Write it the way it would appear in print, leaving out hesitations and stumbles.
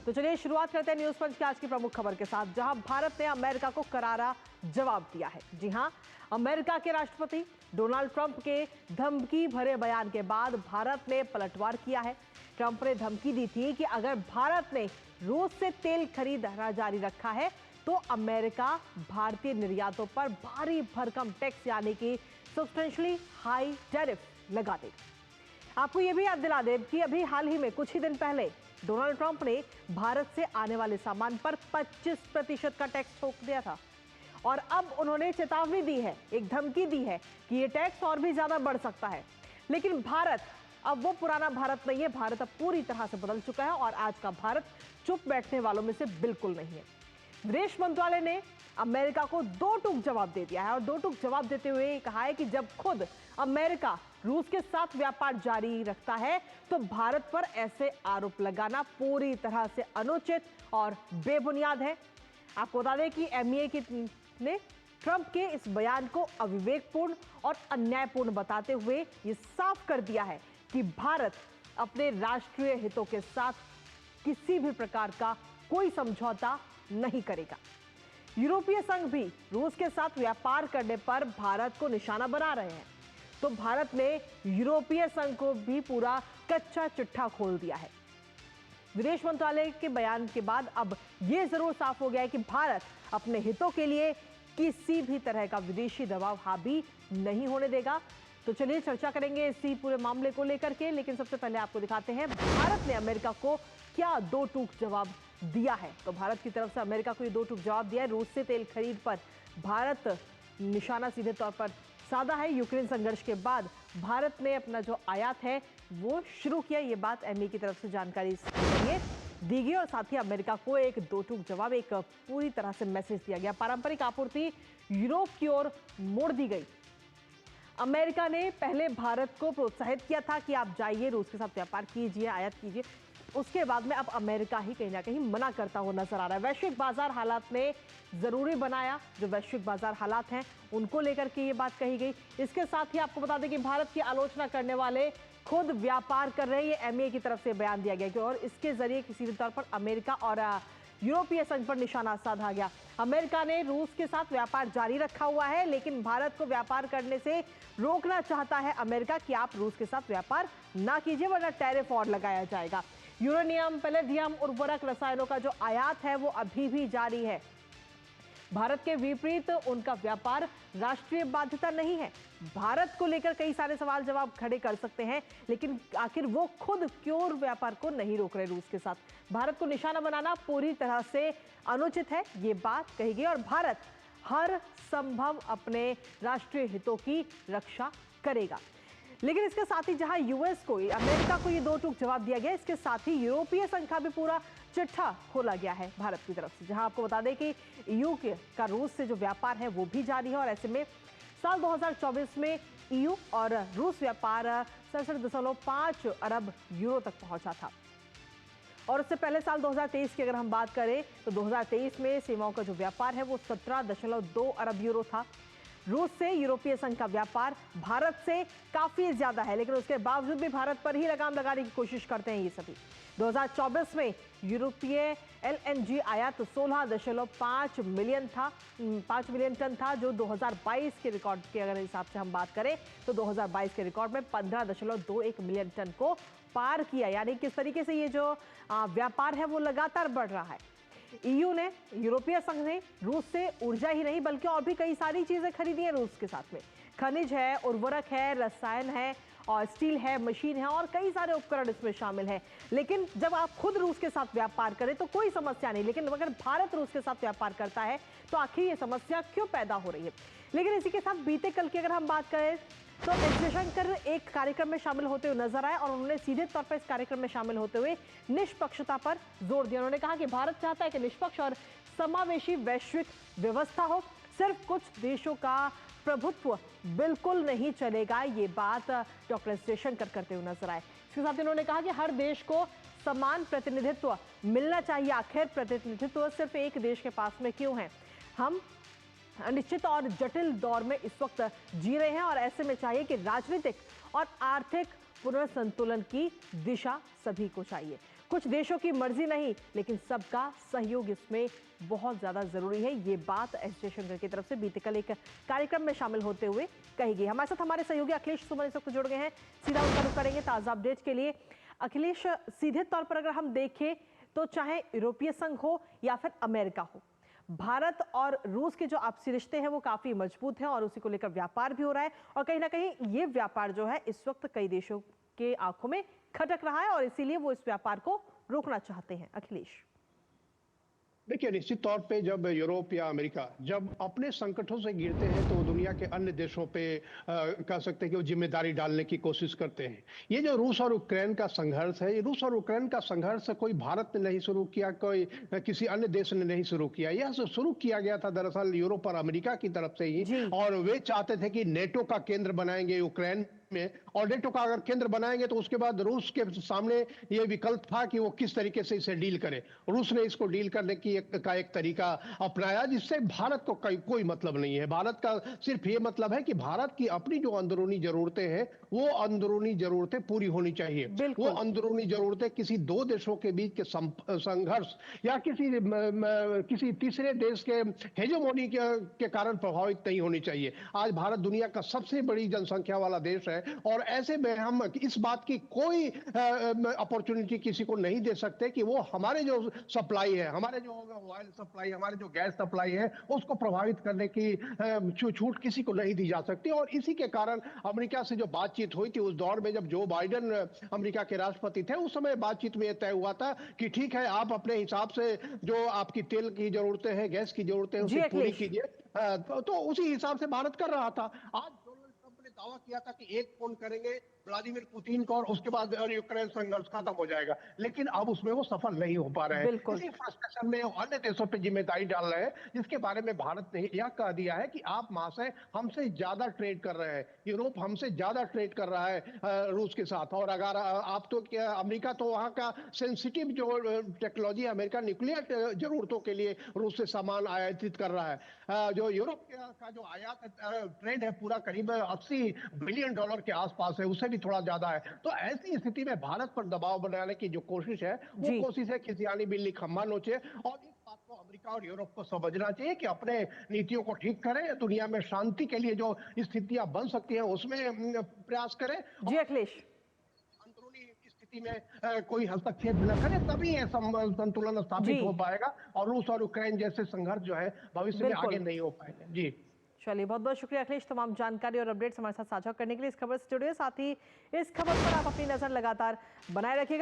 तो चलिए शुरुआत करते हैं न्यूज पंच की आज की प्रमुख खबर के साथ, जहां भारत ने अमेरिका को करारा जवाब दिया है। जी हां, अमेरिका के राष्ट्रपति डोनाल्ड ट्रंप के धमकी भरे बयान के बाद भारत ने पलटवार किया है। ट्रंप ने धमकी दी थी कि अगर भारत ने रूस से तेल खरीदना जारी रखा है तो अमेरिका भारतीय निर्यातों पर भारी भरकम टैक्स यानी कि सब्सटेंशियली हाई टैरिफ लगा देगा। आपको यह भी याद दिला दें कि अभी हाल ही में कुछ ही दिन पहले डोनाल्ड ट्रंप ने भारत से आने वाले सामान पर 25% का टैक्स ठोक दिया था और अब उन्होंने चेतावनी दी है, एक धमकी दी है कि यह टैक्स और भी ज्यादा बढ़ सकता है। लेकिन भारत अब वो पुराना भारत नहीं है, भारत अब पूरी तरह से बदल चुका है और आज का भारत चुप बैठने वालों में से बिल्कुल नहीं है। विदेश मंत्रालय ने अमेरिका को दो टूक जवाब दे दिया है और दो टूक जवाब देते हुए कहा है कि जब खुद अमेरिका रूस के साथ व्यापार जारी रखता है तो भारत पर ऐसे आरोप लगाना पूरी तरह से अनुचित और बेबुनियाद है। आपको बता दें कि एमईए ने ट्रंप के इस बयान को अविवेकपूर्ण और अन्यायपूर्ण बताते हुए यह साफ कर दिया है कि भारत अपने राष्ट्रीय हितों के साथ किसी भी प्रकार का कोई समझौता नहीं करेगा। यूरोपीय संघ भी रूस के साथ व्यापार करने पर भारत को निशाना बना रहे हैं, तो भारत ने यूरोपीय संघ को भी पूरा कच्चा चिट्ठा खोल दिया है। विदेश मंत्रालय के बयान के बाद अब यह जरूर साफ हो गया है कि भारत अपने हितों के लिए किसी भी तरह का विदेशी दबाव हावी नहीं होने देगा। तो चलिए चर्चा करेंगे इसी पूरे मामले को लेकर के, लेकिन सबसे पहले आपको दिखाते हैं भारत ने अमेरिका को क्या दो टूक जवाब दिया है। तो भारत की तरफ से अमेरिका को ये दो टूक जवाब दिया है। रूस से तेल खरीद पर भारत निशाना सीधे तौर पर साधा है। यूक्रेन संघर्ष के बाद भारत ने अपना जो आयात है वो शुरू किया, ये बात एमई की तरफ से जानकारी दी गई और साथ ही अमेरिका को एक दो टूक जवाब, एक पूरी तरह से मैसेज दिया गया। पारंपरिक आपूर्ति यूरोप की ओर मोड़ दी गई। अमेरिका ने पहले भारत को प्रोत्साहित किया था कि आप जाइए रूस के साथ व्यापार कीजिए, आयात कीजिए, उसके बाद में अब अमेरिका ही कहीं ना कहीं मना करता हुआ नजर आ रहा है। वैश्विक बाजार हालात ने जरूरी बनाया, जो वैश्विक बाजार हालात हैं उनको लेकर के ये बात कही गई। इसके साथ ही आपको बता दें कि भारत की आलोचना करने वाले खुद व्यापार कर रहे हैं, ये एमईए की तरफ से बयान दिया गया और इसके जरिए किसी तौर पर अमेरिका और यूरोपीय संघ पर निशाना साधा गया। अमेरिका ने रूस के साथ व्यापार जारी रखा हुआ है, लेकिन भारत को व्यापार करने से रोकना चाहता है अमेरिका कि आप रूस के साथ व्यापार ना कीजिए वरना टैरिफ और लगाया जाएगा। यूरेनियम, पैलेडियम, उर्वरक, रसायनों का जो आयात है वो अभी भी जारी है। भारत के विपरीत उनका व्यापार राष्ट्रीय बाध्यता नहीं है। भारत को लेकर कई सारे सवाल जवाब खड़े कर सकते हैं, लेकिन आखिर वो खुद क्यों व्यापार को नहीं रोक रहे रूस के साथ। भारत को निशाना बनाना पूरी तरह से अनुचित है, ये बात कही गई और भारत हर संभव अपने राष्ट्रीय हितों की रक्षा करेगा। लेकिन इसके साथ ही जहां यूएस को, अमेरिका को ये दो टूक जवाब दिया गया, इसके साथ ही यूरोपीय संघ का भी पूरा चिट्ठा खोला गया है भारत की तरफ से, जहां आपको बता दें कि ईयू का रूस से जो व्यापार है वो भी जारी है और ऐसे में साल 2024 में ईयू और रूस व्यापार 67.5 अरब यूरो तक पहुंचा था और उससे पहले साल 2023 की अगर हम बात करें तो 2023 में सीमाओं का जो व्यापार है वो 17.2 अरब यूरो था। रूस से यूरोपीय संघ का व्यापार भारत से काफी ज्यादा है, लेकिन उसके बावजूद भी भारत पर ही लगाम लगाने की कोशिश करते हैं ये सभी। 2024 में यूरोपीय एलएनजी आयात 16.5 मिलियन था, 5 मिलियन टन था, जो 2022 के रिकॉर्ड के अगर हिसाब से हम बात करें तो 2022 के रिकॉर्ड में 15.21 मिलियन टन को पार किया। यानी किस तरीके से ये जो व्यापार है वो लगातार बढ़ रहा है। ईयू ने, यूरोपीय संघ ने रूस से ऊर्जा ही नहीं बल्कि और भी कई सारी चीजें खरीदी है रूस के साथ में। खनिज है, उर्वरक है, रसायन है और स्टील है, मशीन है और कई सारे उपकरण इसमें शामिल हैं। लेकिन जब आप खुद रूस के साथ व्यापार करें तो कोई समस्या नहीं, लेकिन अगर भारत रूस के साथ व्यापार करता है तो आखिर ये समस्या क्यों पैदा हो रही है। लेकिन इसी के साथ बीते कल की अगर हम बात करें तो एस जयशंकर एक कार्यक्रम में शामिल होते हुए नजर आए और उन्होंने सीधे तौर पर इस कार्यक्रम में शामिल होते हुए निष्पक्षता पर जोर दिया। उन्होंने कहा कि भारत चाहता है कि निष्पक्ष और समावेशी वैश्विक व्यवस्था हो, सिर्फ कुछ देशों का प्रभुत्व बिल्कुल नहीं चलेगा। ये बात डॉक्टर एस जयशंकर करते हुए नजर आए। इसके साथ उन्होंने कहा कि हर देश को समान प्रतिनिधित्व मिलना चाहिए। आखिर प्रतिनिधित्व सिर्फ एक देश के पास में क्यों है। हम अनिश्चित और जटिल दौर में इस वक्त जी रहे हैं और ऐसे में चाहिए कि राजनीतिक और आर्थिक पुनर्संतुलन की दिशा सभी को चाहिए। कुछ देशों की मर्जी नहीं, लेकिन सबका सहयोग इसमें बहुत ज्यादा जरूरी है। ये बात एस जयशंकर की तरफ से बीते कल एक कार्यक्रम में शामिल होते हुए कही गई। हमारे साथ हमारे सहयोगी अखिलेश सुमन इस वक्त जुड़ गए हैं, सीधा उनका रुख करेंगे ताजा अपडेट के लिए। अखिलेश, सीधे तौर पर अगर हम देखें तो चाहे यूरोपीय संघ हो या फिर अमेरिका हो, भारत और रूस के जो आपसी रिश्ते हैं वो काफी मजबूत हैं और उसी को लेकर व्यापार भी हो रहा है। और कहीं ना कहीं ये व्यापार जो है इस वक्त कई देशों के आंखों में खटक रहा है और इसीलिए वो इस व्यापार को रोकना चाहते हैं। अखिलेश, देखिए, निश्चित तौर पे जब यूरोप या अमेरिका जब अपने संकटों से गिरते हैं तो वो दुनिया के अन्य देशों पे कह सकते हैं कि वो जिम्मेदारी डालने की कोशिश करते हैं। ये जो रूस और यूक्रेन का संघर्ष है, ये रूस और यूक्रेन का संघर्ष कोई भारत ने नहीं शुरू किया, कोई किसी अन्य देश ने नहीं शुरू किया। यह शुरू किया गया था दरअसल यूरोप और अमेरिका की तरफ से ही, और वे चाहते थे कि नेटो का केंद्र बनाएंगे यूक्रेन में, और नेटो का अगर केंद्र बनाएंगे तो उसके बाद रूस के सामने ये विकल्प था कि वो किस तरीके से इसे डील करे। रूस ने इसको डील करने की एक तरीका अपनाया जिससे भारत को कोई मतलब नहीं है। भारत का सिर्फ ये मतलब है कि भारत की अपनी जो अंदरूनी जरूरतें हैं वो अंदरूनी जरूरतें पूरी होनी चाहिए। वो अंदरूनी जरूरतें किसी दो देशों के बीच के संघर्ष या किसी तीसरे देश के हेजेमोनी के कारण प्रभावित नहीं होनी चाहिए। आज भारत दुनिया का सबसे बड़ी जनसंख्या वाला देश है और ऐसे में हम इस बात की कोई अपॉर्चुनिटी किसी को नहीं दे सकते कि वो हमारे जो सप्लाई है, हमारे जो ऑयल सप्लाई, हमारे जो गैस सप्लाई है, उसको प्रभावित करने की छूट किसी को नहीं दी जा सकती। और इसी के कारण अमेरिका से जो बातचीत हुई थी उस दौर में जब जो बाइडेन अमेरिका के राष्ट्रपति थे, उस समय बातचीत में यह तय हुआ था कि ठीक है, आप अपने हिसाब से जो आपकी तेल की जरूरतें हैं, गैस की जरूरतें हैं, उसे पूरी कीजिए। तो उसी हिसाब से भारत कर रहा था। आज दावा किया था कि एक फोन करेंगे व्लादिमीर पुतिन को और उसके बाद यूक्रेन संघर्ष खत्म हो जाएगा, लेकिन अब उसमें वो सफल नहीं हो पा रहे हैं। इसी फ्रस्ट्रेशन में अन्य देशों पे जिम्मेदारी डाल रहे हैं, जिसके बारे में भारत ने यह कह दिया है कि आप महाशय हमसे ज्यादा ट्रेड कर रहे हैं, यूरोप हमसे ज्यादा ट्रेड कर रहा है रूस के साथ, और अगर आप तो क्या, अमेरिका तो वहां का सेंसिटिव जो टेक्नोलॉजी है, अमेरिका न्यूक्लियर जरूरतों के लिए रूस से सामान आयातित कर रहा है। जो यूरोप का जो आयात ट्रेड है पूरा करीब 80 बिलियन डॉलर के आसपास है, उससे भी थोड़ा ज्यादा है। तो ऐसी स्थिति में भारत पर दबाव बनाने की जो कोशिश है वो कोशिश है कि सियानी बिल्ली खम्मा नोचे, और इस बात को अमेरिका और यूरोप को समझना चाहिए कि अपने नीतियों को ठीक करें, दुनिया में शांति के लिए जो स्थितियां बन सकती हैं उसमें प्रयास करें। जी अखिलेश, अंदरूनी स्थिति में कोई हस्तक्षेप न करे, तभी यह संतुलन स्थापित हो पाएगा और रूस और यूक्रेन जैसे संघर्ष जो है भविष्य में आगे नहीं हो पाएंगे। जी चलिए, बहुत बहुत शुक्रिया अखिलेश, तमाम जानकारी और अपडेट्स हमारे साथ साझा करने के लिए। इस खबर से जुड़े, साथ ही इस खबर पर आप अपनी नजर लगातार बनाए रखिएगा।